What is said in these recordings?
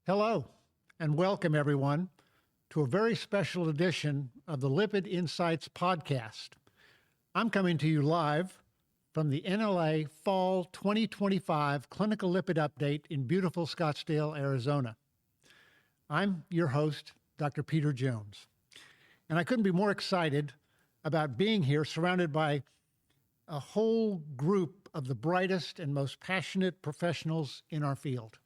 Hello, and welcome everyone to a very special edition of the Lipid Insights podcast. I'm coming to you live from the NLA Fall 2025 Clinical Lipid Update in beautiful Scottsdale, Arizona. I'm your host, Dr. Peter Jones, and I couldn't be more excited about being here surrounded by a whole group of the brightest and most passionate professionals in our field.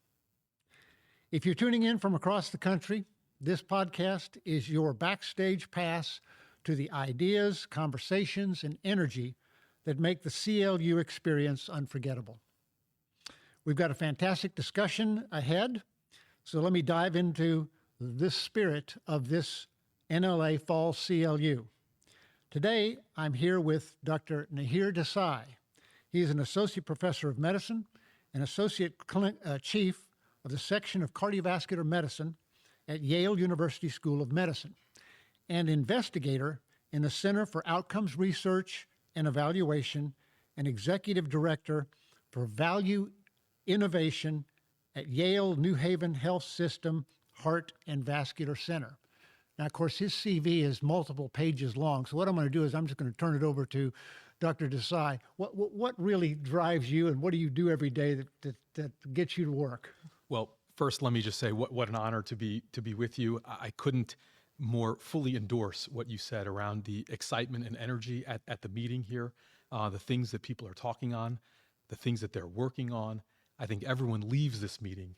If you're tuning in from across the country, this podcast is your backstage pass to the ideas, conversations, and energy that make the CLU experience unforgettable. We've got a fantastic discussion ahead, so let me dive into this spirit of this NLA Fall CLU. Today, I'm here with Dr. Nihar Desai. He is an associate professor of medicine and associate chief of the section of cardiovascular medicine at Yale University School of Medicine and investigator in the Center for Outcomes Research and Evaluation and executive director for value innovation at Yale New Haven Health System Heart and Vascular Center. Now, of course, his CV is multiple pages long, so what I'm going to do is I'm just going to turn it over to Dr. Desai. What really drives you, and what do you do every day that gets you to work? Well, first, let me just say what an honor to be with you. I couldn't more fully endorse what you said around the excitement and energy at the meeting here, the things that people are talking on, the things that they're working on. I think everyone leaves this meeting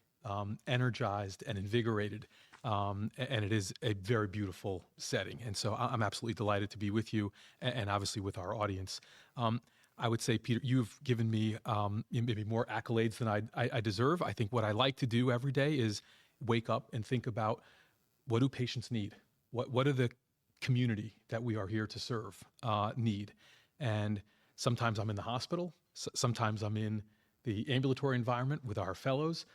energized and invigorated, and it is a very beautiful setting. And so I'm absolutely delighted to be with you and obviously with our audience. I would say, Peter, you've given me maybe more accolades than I deserve. I think what I like to do every day is wake up and think about what do patients need? What do the community that we are here to serve need? And sometimes I'm in the hospital. Sometimes I'm in the ambulatory environment with our fellows.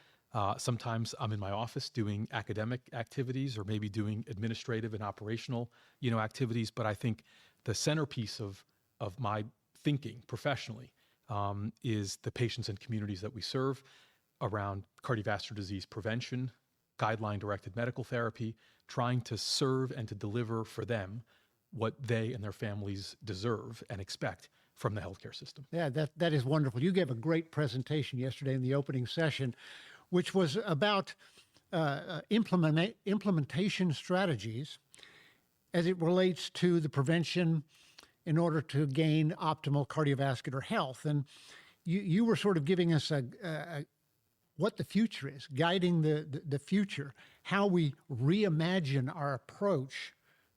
Sometimes I'm in my office doing academic activities or maybe doing administrative and operational, activities. But I think the centerpiece of my thinking professionally is the patients and communities that we serve around cardiovascular disease prevention, guideline-directed medical therapy, trying to serve and to deliver for them what they and their families deserve and expect from the healthcare system. Yeah, that is wonderful. You gave a great presentation yesterday in the opening session, which was about implementation strategies as it relates to the prevention in order to gain optimal cardiovascular health. And you were sort of giving us what the future is, guiding the future, how we reimagine our approach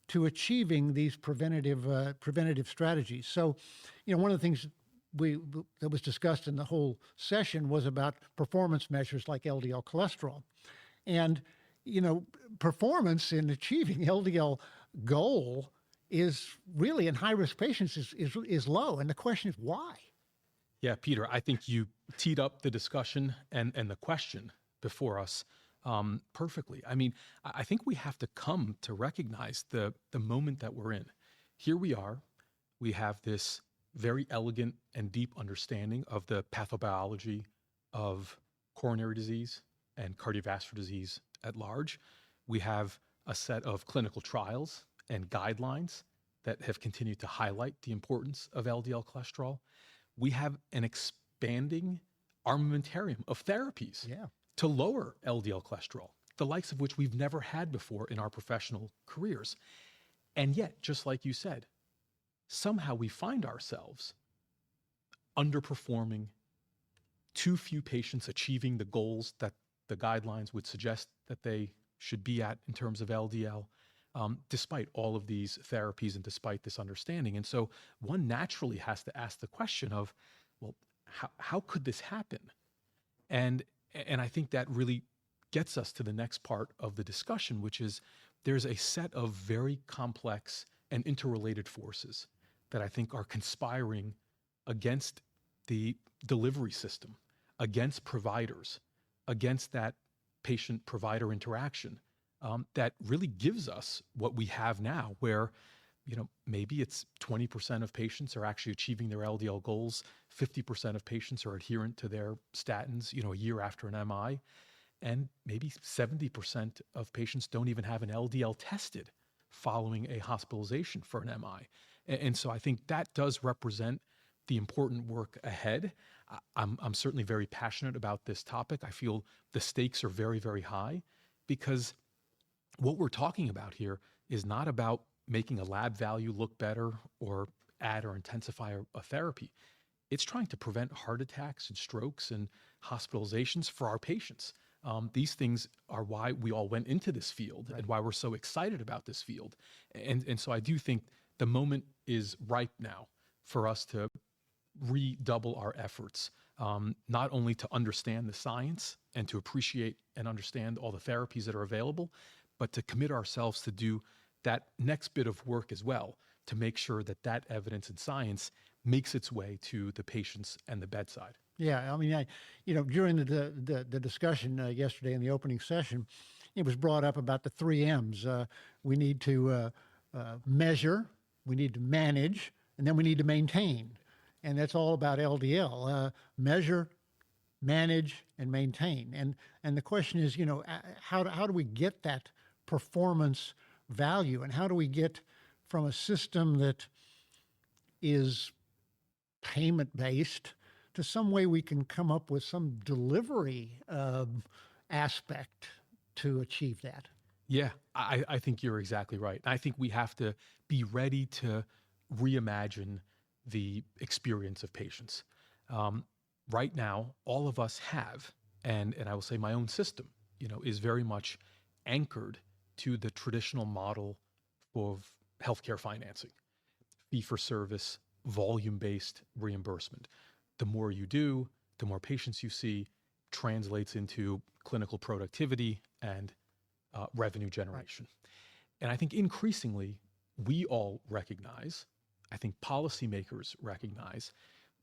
to achieving these preventative strategies. So, one of the things that was discussed in the whole session was about performance measures like LDL cholesterol. And, performance in achieving LDL goal is really in high-risk patients is low. And the question is why? Yeah, Peter, I think you teed up the discussion and the question before us perfectly. I mean, I think we have to come to recognize the moment that we're in. Here we are. We have this very elegant and deep understanding of the pathobiology of coronary disease and cardiovascular disease at large. We have a set of clinical trials and guidelines that have continued to highlight the importance of LDL cholesterol. We have an expanding armamentarium of therapies to lower LDL cholesterol, the likes of which we've never had before in our professional careers. And yet, just like you said, somehow we find ourselves underperforming, too few patients achieving the goals that the guidelines would suggest that they should be at in terms of LDL. Despite all of these therapies and despite this understanding. And so one naturally has to ask the question of, well, how could this happen? And I think that really gets us to the next part of the discussion, which is there's a set of very complex and interrelated forces that I think are conspiring against the delivery system, against providers, against that patient-provider interaction. That really gives us what we have now, where maybe it's 20% of patients are actually achieving their LDL goals, 50% of patients are adherent to their statins, a year after an MI, And maybe 70% of patients don't even have an LDL tested following a hospitalization for an MI. And so I think that does represent the important work ahead. I'm certainly very passionate about this topic. I feel the stakes are very, very high because what we're talking about here is not about making a lab value look better or add or intensify a therapy. It's trying to prevent heart attacks and strokes and hospitalizations for our patients. These things are why we all went into this field and why we're so excited about this field. And so I do think the moment is ripe now for us to redouble our efforts, not only to understand the science and to appreciate and understand all the therapies that are available, but to commit ourselves to do that next bit of work as well, to make sure that that evidence and science makes its way to the patients and the bedside. Yeah, I mean, during the discussion yesterday in the opening session, it was brought up about the 3 M's. We need to measure, we need to manage, and then we need to maintain. And that's all about LDL. Measure, manage, and maintain. And the question is, how do we get that performance value, and how do we get from a system that is payment-based to some way we can come up with some delivery aspect to achieve that? Yeah, I think you're exactly right. I think we have to be ready to reimagine the experience of patients. Right now, all of us have, and I will say my own system, is very much anchored to the traditional model of healthcare financing, fee-for-service, volume-based reimbursement. The more you do, the more patients you see, translates into clinical productivity and revenue generation. Right. And I think increasingly, we all recognize, I think policymakers recognize,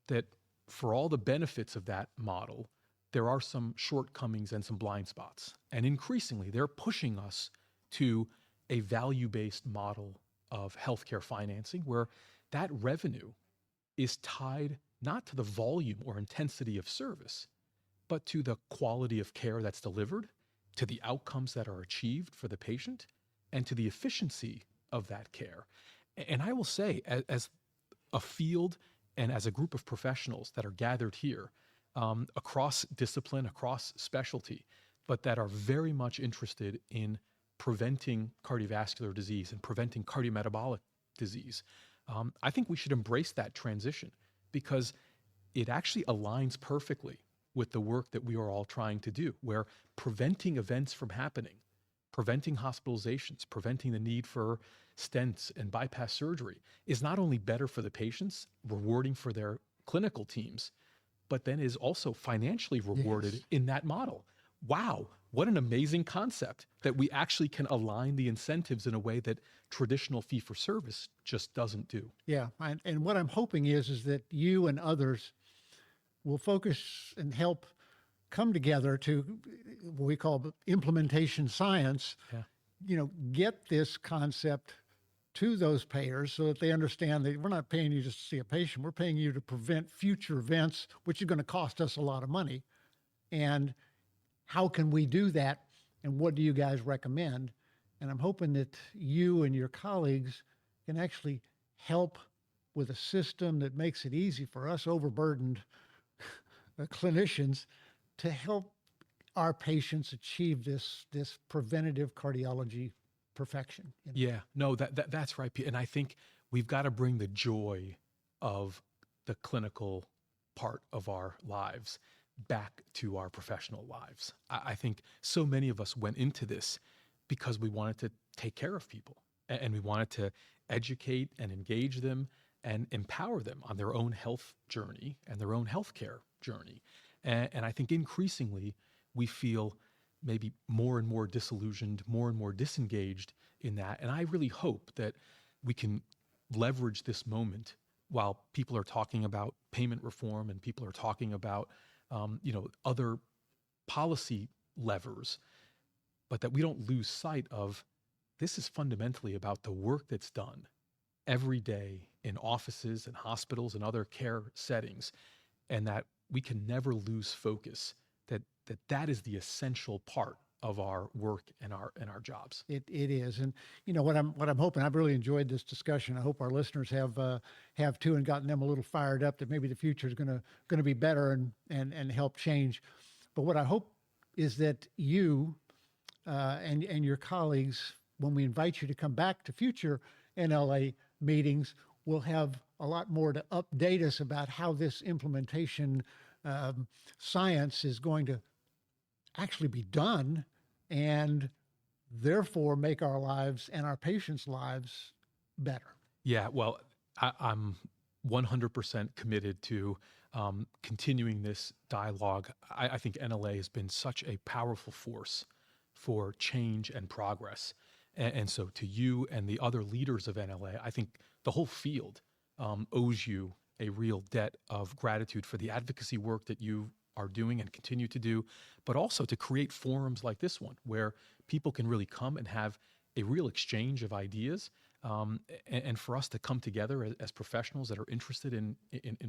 that for all the benefits of that model, there are some shortcomings and some blind spots. And increasingly, they're pushing us to a value-based model of healthcare financing where that revenue is tied not to the volume or intensity of service, but to the quality of care that's delivered, to the outcomes that are achieved for the patient, and to the efficiency of that care. And I will say, as a field and as a group of professionals that are gathered here, across discipline, across specialty, but that are very much interested in preventing cardiovascular disease and preventing cardiometabolic disease, I think we should embrace that transition because it actually aligns perfectly with the work that we are all trying to do, where preventing events from happening, preventing hospitalizations, preventing the need for stents and bypass surgery is not only better for the patients, rewarding for their clinical teams, but then is also financially rewarded in that model. Wow, what an amazing concept that we actually can align the incentives in a way that traditional fee-for-service just doesn't do. Yeah, and what I'm hoping is that you and others will focus and help come together to what we call implementation science, get this concept to those payers so that they understand that we're not paying you just to see a patient, we're paying you to prevent future events, which are going to cost us a lot of money. And how can we do that? And what do you guys recommend? And I'm hoping that you and your colleagues can actually help with a system that makes it easy for us overburdened clinicians to help our patients achieve this preventative cardiology perfection. Yeah, no, that's right. And I think we've got to bring the joy of the clinical part of our lives back to our professional lives. I think so many of us went into this because we wanted to take care of people and we wanted to educate and engage them and empower them on their own health journey and their own healthcare journey. And I think increasingly we feel maybe more and more disillusioned, more and more disengaged in that. And I really hope that we can leverage this moment while people are talking about payment reform and people are talking about other policy levers, but that we don't lose sight of this is fundamentally about the work that's done every day in offices and hospitals and other care settings, and that we can never lose focus that that is the essential part of our work and our jobs. It is, and what I'm hoping. I've really enjoyed this discussion. I hope our listeners have too, and gotten them a little fired up that maybe the future is going to be better and help change. But what I hope is that you and your colleagues, when we invite you to come back to future NLA meetings, will have a lot more to update us about how this implementation science is going to actually be done, and therefore make our lives and our patients' lives better. Yeah, well, I'm 100% committed to continuing this dialogue. I think NLA has been such a powerful force for change and progress. And so to you and the other leaders of NLA, I think the whole field owes you a real debt of gratitude for the advocacy work that you are doing and continue to do, but also to create forums like this one where people can really come and have a real exchange of ideas, and for us to come together as professionals that are interested in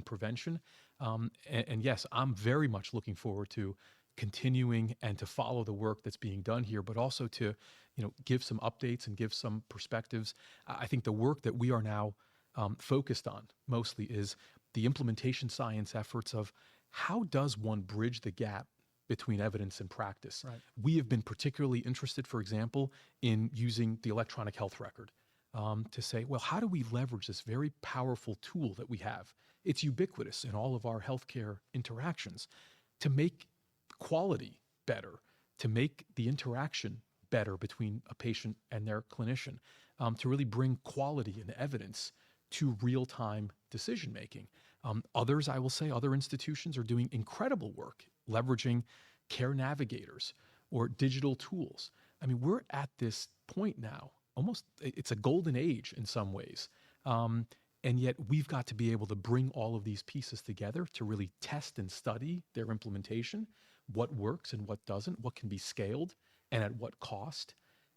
prevention. And yes, I'm very much looking forward to continuing and to follow the work that's being done here, but also to give some updates and give some perspectives. I think the work that we are now focused on mostly is the implementation science efforts of how does one bridge the gap between evidence and practice. Right. We have been particularly interested, for example, in using the electronic health record to say, well, how do we leverage this very powerful tool that we have? It's ubiquitous in all of our healthcare interactions to make quality better, to make the interaction better between a patient and their clinician, to really bring quality and evidence to real-time decision-making. Others, I will say, other institutions are doing incredible work, leveraging care navigators or digital tools. I mean, we're at this point now, almost, it's a golden age in some ways. And yet we've got to be able to bring all of these pieces together to really test and study their implementation, what works and what doesn't, what can be scaled and at what cost.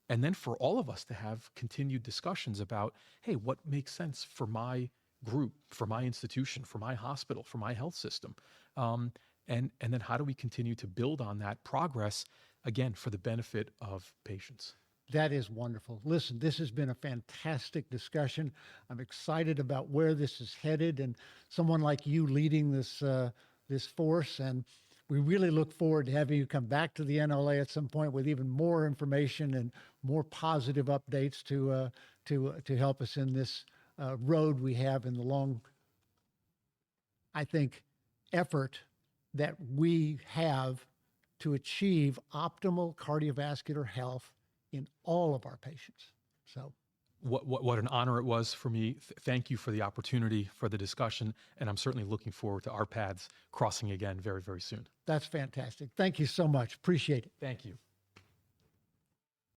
And then for all of us to have continued discussions about, hey, what makes sense for my group, for my institution, for my hospital, for my health system? And then how do we continue to build on that progress, again, for the benefit of patients? That is wonderful. Listen, this has been a fantastic discussion. I'm excited about where this is headed, and someone like you leading this force. And we really look forward to having you come back to the NLA at some point with even more information and more positive updates to help us in this road we have in the long, I think, effort that we have to achieve optimal cardiovascular health in all of our patients. So what an honor it was for me. Thank you for the opportunity, for the discussion, and I'm certainly looking forward to our paths crossing again very, very soon. That's fantastic. Thank you so much. Appreciate it. Thank you.